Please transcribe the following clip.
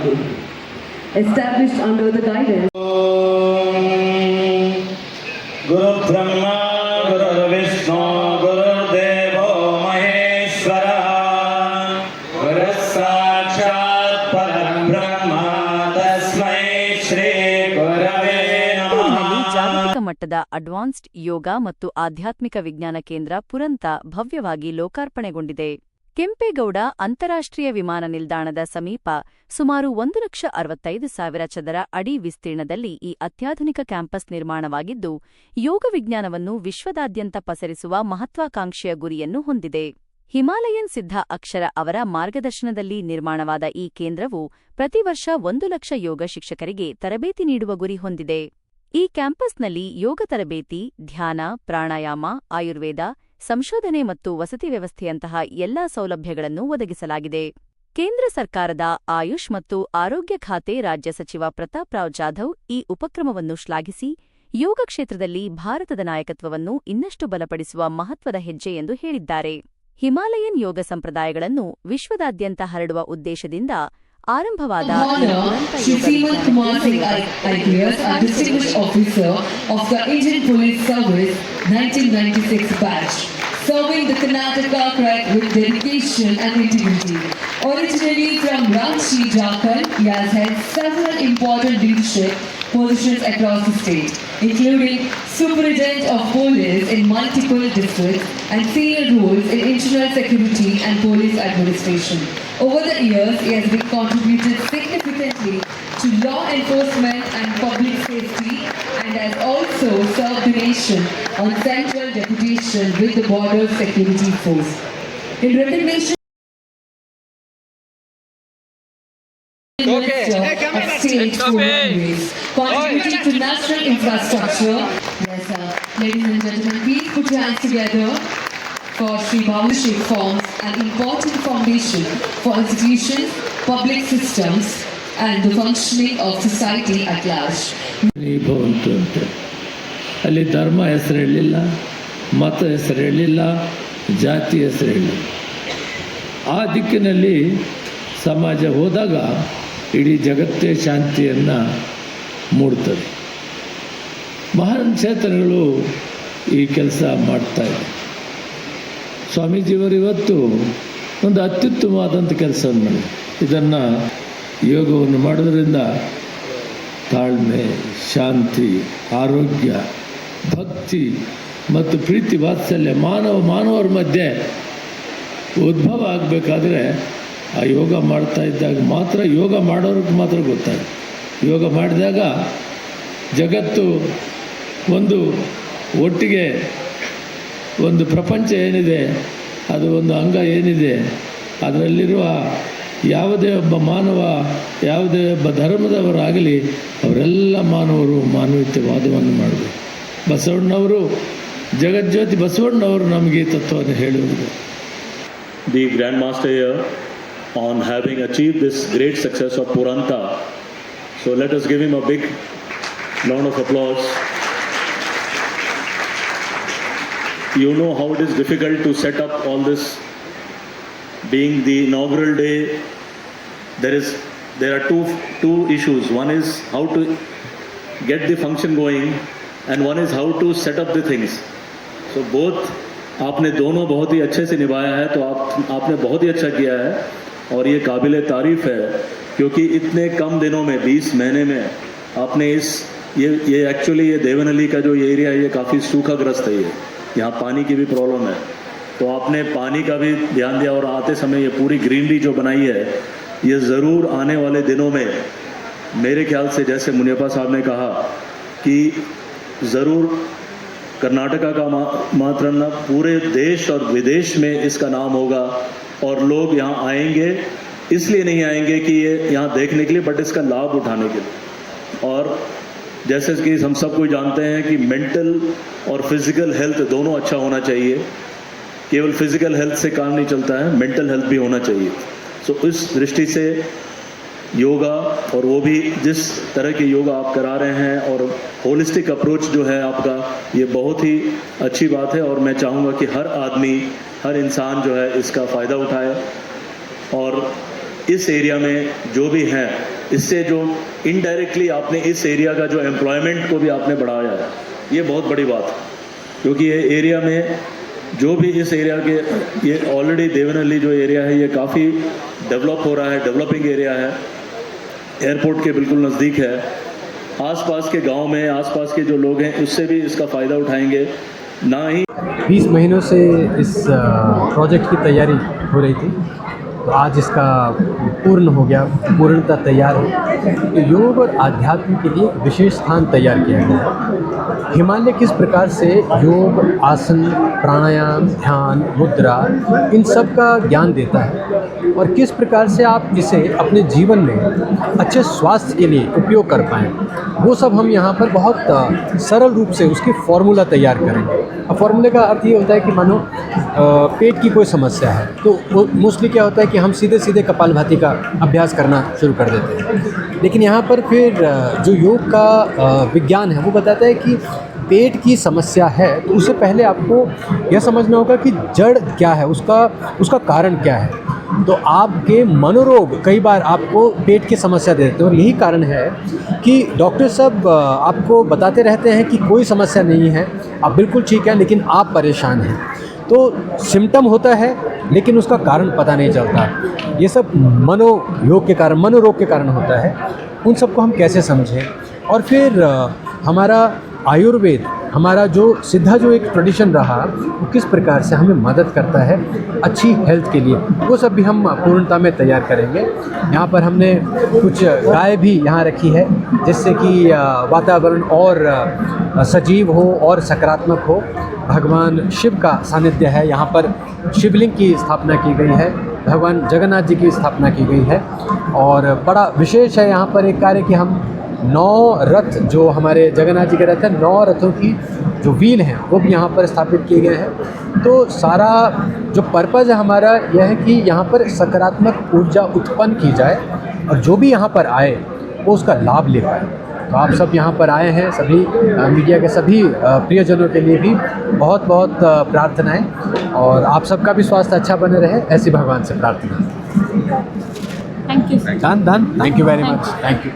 Guru. Established under the guidance Guru Brahma, Guru Vishnu, Guru Devo Maheshwara, Guru Sakshat Parabrahma, Tasmai Shri Gurave ನಲ್ಲಿ Namaha. ಜಾಗತಿಕ ಮಟ್ಟದ advanced ಯೋಗ ಮತ್ತು ಆಧ್ಯಾತ್ಮಿಕ ವಿಜ್ಞಾನ ಕೇಂದ್ರ ಪುರಂತ ಭವ್ಯವಾಗಿ ಲೋಕಾರ್ಪಣೆಗೊಂಡಿದೆ. ಕೆಂಪೇಗೌಡ ಅಂತಾರಾಷ್ಟ್ರೀಯ ವಿಮಾನ ನಿಲ್ದಾಣದ ಸಮೀಪ ಸುಮಾರು 1,65,000 ಚದರ ಅಡಿ ವಿಸ್ತೀರ್ಣದಲ್ಲಿ ಈ ಅತ್ಯಾಧುನಿಕ ಕ್ಯಾಂಪಸ್ ನಿರ್ಮಾಣವಾಗಿದ್ದು, ಯೋಗ ವಿಜ್ಞಾನವನ್ನು ವಿಶ್ವದಾದ್ಯಂತ ಪಸರಿಸುವ ಮಹತ್ವಾಕಾಂಕ್ಷೆಯ ಗುರಿಯನ್ನು ಹೊಂದಿದೆ. ಹಿಮಾಲಯನ್ ಸಿದ್ಧ ಅಕ್ಷರ ಅವರ ಮಾರ್ಗದರ್ಶನದಲ್ಲಿ ನಿರ್ಮಾಣವಾದ ಈ ಕೇಂದ್ರವು ಪ್ರತಿ ವರ್ಷ 1,00,000 ಯೋಗ ಶಿಕ್ಷಕರಿಗೆ ತರಬೇತಿ ನೀಡುವ ಗುರಿ ಹೊಂದಿದೆ. ಈ ಕ್ಯಾಂಪಸ್ನಲ್ಲಿ ಯೋಗ ತರಬೇತಿ, ಧ್ಯಾನ, ಪ್ರಾಣಾಯಾಮ, ಆಯುರ್ವೇದ, ಸಂಶೋಧನೆ ಮತ್ತು ವಸತಿ ವ್ಯವಸ್ಥೆಯಂತಹ ಎಲ್ಲಾ ಸೌಲಭ್ಯಗಳನ್ನು ಒದಗಿಸಲಾಗಿದೆ. ಕೇಂದ್ರ ಸರ್ಕಾರದ ಆಯುಷ್ ಮತ್ತು ಆರೋಗ್ಯ ಖಾತೆ ರಾಜ್ಯ ಸಚಿವ ಪ್ರತಾಪ್ ರಾವ್ ಜಾಧವ್ ಈ ಉಪಕ್ರಮವನ್ನು ಶ್ಲಾಘಿಸಿ, ಯೋಗ ಕ್ಷೇತ್ರದಲ್ಲಿ ಭಾರತದ ನಾಯಕತ್ವವನ್ನು ಇನ್ನಷ್ಟು ಬಲಪಡಿಸುವ ಮಹತ್ವದ ಹೆಜ್ಜೆ ಎಂದು ಹೇಳಿದ್ದಾರೆ. ಹಿಮಾಲಯನ್ ಯೋಗ ಸಂಪ್ರದಾಯಗಳನ್ನು ವಿಶ್ವದಾದ್ಯಂತ ಹರಡುವ ಉದ್ದೇಶದಿಂದ ಆರಂಭವಾದ Shri Seemal Kumar Singh IPS, a distinguished officer of the Indian Police Service 1996 batch, serving the Karnataka with dedication and integrity. Originally from Ranchi, Jharkhand, he has held several important leadership positions across the state, including Superintendent of Police in multiple districts and senior roles in internal security and police administration. Over the years, he has been contributed significantly to law enforcement and public safety and has also served the nation on central deputation with the Border Security Force. In recognition Minister of State for Railways, contributing to national infrastructure. Yes, sir. Ladies and gentlemen, please put your hands together for Sri Bhavashik forms an important foundation for institutions, public systems and the functioning of society at large. ಭವಂತು ಅಂತ ಅಲ್ಲಿ ಧರ್ಮ ಹೆಸರು ಹೇಳಿಲ್ಲ, ಮತ ಹೆಸರು ಹೇಳಿಲ್ಲ, ಜಾತಿ ಹೆಸರು ಹೇಳಿಲ್ಲ. ಆ ದಿಕ್ಕಿನಲ್ಲಿ ಸಮಾಜ ಹೋದಾಗ ಇಡೀ ಜಗತ್ತೇ ಶಾಂತಿಯನ್ನು ಮೂಡ್ತದೆ. ಮಹಾನ್ ಚೇತನಗಳು ಈ ಕೆಲಸ ಮಾಡ್ತಾಯಿದೆ. ಸ್ವಾಮೀಜಿಯವರು ಇವತ್ತು ಒಂದು ಅತ್ಯುತ್ತಮವಾದಂಥ ಕೆಲಸವನ್ನು ಮಾಡಿ ಇದನ್ನು ಯೋಗವನ್ನು ಮಾಡೋದ್ರಿಂದ ತಾಳ್ಮೆ, ಶಾಂತಿ, ಆರೋಗ್ಯ, ಭಕ್ತಿ ಮತ್ತು ಪ್ರೀತಿ ವಾತ್ಸಲ್ಯ ಮಾನವರ ಮಧ್ಯೆ ಉದ್ಭವ ಆಗಬೇಕಾದ್ರೆ ಆ ಯೋಗ ಮಾಡ್ತಾ ಇದ್ದಾಗ ಮಾತ್ರ, ಯೋಗ ಮಾಡೋರಿಗೆ ಮಾತ್ರ ಗೊತ್ತಾಗುತ್ತೆ. ಯೋಗ ಮಾಡಿದಾಗ ಜಗತ್ತು ಒಂದು ಒಟ್ಟಿಗೆ ಒಂದು ಪ್ರಪಂಚ ಏನಿದೆ, ಅದು ಒಂದು ಅಂಗ ಏನಿದೆ, ಅದರಲ್ಲಿರುವ ಯಾವುದೇ ಒಬ್ಬ ಮಾನವ, ಯಾವುದೇ ಒಬ್ಬ ಧರ್ಮದವರಾಗಲಿ ಅವರೆಲ್ಲ ಮಾನವರು ಮಾನವೀಯವಾದವನ್ನು ಮಾಡಬೇಕು. ಬಸವಣ್ಣವರು, ಜಗಜ್ಯೋತಿ ಬಸವಣ್ಣವರು ನಮಗೆ ಈ ತತ್ವವನ್ನು ಹೇಳುವುದು. The Grand Master here on having achieved this great success of Puranta. So let us give him a big round of applause. You know how it is difficult to set up all this. Being the inaugural day, there are two issues. One is how to get the function going and one is how to set up the things. So both आपने दोनों बहुत ही अच्छे से निभाया है, तो आपने बहुत ही अच्छा किया है और ये काबिल तारीफ़ है, क्योंकि इतने कम दिनों में 20 महीने में आपने ये एक्चुअली ये देवनहल्ली का जो एरिया है ये काफ़ी सूखाग्रस्त है, यहाँ पानी की भी प्रॉब्लम है, तो आपने पानी का भी ध्यान दिया और आते समय ये पूरी ग्रीनरी जो बनाई है, ये ज़रूर आने वाले दिनों में मेरे ख्याल से, जैसे मुनियप्पा साहब ने कहा कि ज़रूर कर्नाटका का मात्र न पूरे देश और विदेश में इसका नाम होगा और लोग यहाँ आएंगे, इसलिए नहीं आएंगे कि ये यहाँ देखने के लिए, बट इसका लाभ उठाने के लिए. और जैसे कि हम सब कोई जानते हैं कि मेंटल और फिज़िकल हेल्थ दोनों अच्छा होना चाहिए. केवल फिज़िकल हेल्थ से काम नहीं चलता है, मेंटल हेल्थ भी होना चाहिए. सो इस दृष्टि से योगा, और वो भी जिस तरह की योगा आप करा रहे हैं और होलिस्टिक अप्रोच जो है आपका, ये बहुत ही अच्छी बात है और मैं चाहूँगा कि हर आदमी, हर इंसान जो है इसका फ़ायदा उठाए. और इस एरिया में जो भी हैं, इससे जो इनडायरेक्टली आपने इस एरिया का जो एम्प्लॉयमेंट को भी आपने बढ़ाया है, ये बहुत बड़ी बात है। क्योंकि ये एरिया में जो भी इस एरिया के, ये ऑलरेडी देवनहल्ली जो एरिया है ये काफ़ी डेवलप हो रहा है, डेवलपिंग एरिया है, एयरपोर्ट के बिल्कुल नज़दीक है। आसपास के गांव में आसपास के जो लोग हैं उससे भी इसका फ़ायदा उठाएंगे। ना ही 20 महीनों से इस प्रोजेक्ट की तैयारी हो रही थी, तो आज इसका पूर्ण हो गया, पूर्णता तैयार है। तो योग और आध्यात्म के लिए विशेष स्थान तैयार किया गया है। हिमालय किस प्रकार से योग, आसन, प्राणायाम, ध्यान, मुद्रा, इन सब का ज्ञान देता है और किस प्रकार से आप इसे अपने जीवन में अच्छे स्वास्थ्य के लिए उपयोग कर पाएँ, वो सब हम यहाँ पर बहुत सरल रूप से उसकी फॉर्मूला तैयार करेंगे। अब फॉर्मूले का अर्थ ये होता है कि मानो पेट की कोई समस्या है, तो वो मोस्टली क्या होता है कि हम सीधे सीधे कपालभाति का अभ्यास करना शुरू कर देते हैं। लेकिन यहाँ पर फिर जो योग का विज्ञान है वो बताता है कि पेट की समस्या है तो उससे पहले आपको यह समझना होगा कि जड़ क्या है, उसका कारण क्या है। तो आपके मनोरोग कई बार आपको पेट की समस्या दे देते हैं और यही कारण है कि डॉक्टर सब आपको बताते रहते हैं कि कोई समस्या नहीं है, आप बिल्कुल ठीक हैं, लेकिन आप परेशान हैं। तो सिम्टम होता है लेकिन उसका कारण पता नहीं चलता। ये सब मनोरोग के कारण होता है। उन सबको हम कैसे समझें, और फिर हमारा आयुर्वेद, हमारा जो सिद्धा जो एक ट्रेडिशन रहा, वो किस प्रकार से हमें मदद करता है अच्छी हेल्थ के लिए, वो सब भी हम पूर्णता में तैयार करेंगे। यहाँ पर हमने कुछ गाय भी यहाँ रखी है जिससे कि वातावरण और सजीव हो और सकारात्मक हो। भगवान शिव का सानिध्य है, यहाँ पर शिवलिंग की स्थापना की गई है, भगवान जगन्नाथ जी की स्थापना की गई है। और बड़ा विशेष है यहाँ पर एक कार्य कि हम 9 रथ जो हमारे जगन्नाथ जी के रथ हैं, 9 रथों की जो व्हील हैं वो भी यहाँ पर स्थापित किए गए हैं। तो सारा जो पर्पज़ है हमारा यह है कि यहाँ पर सकारात्मक ऊर्जा उत्पन्न की जाए और जो भी यहाँ पर आए वो उसका लाभ ले पाए। तो आप सब यहाँ पर आए हैं, सभी मीडिया के सभी प्रियजनों के लिए भी बहुत बहुत प्रार्थनाएं, और आप सबका भी स्वास्थ्य अच्छा बने रहे, ऐसी भगवान से प्रार्थना। Thank you. Done. Thank you very much. Thank you.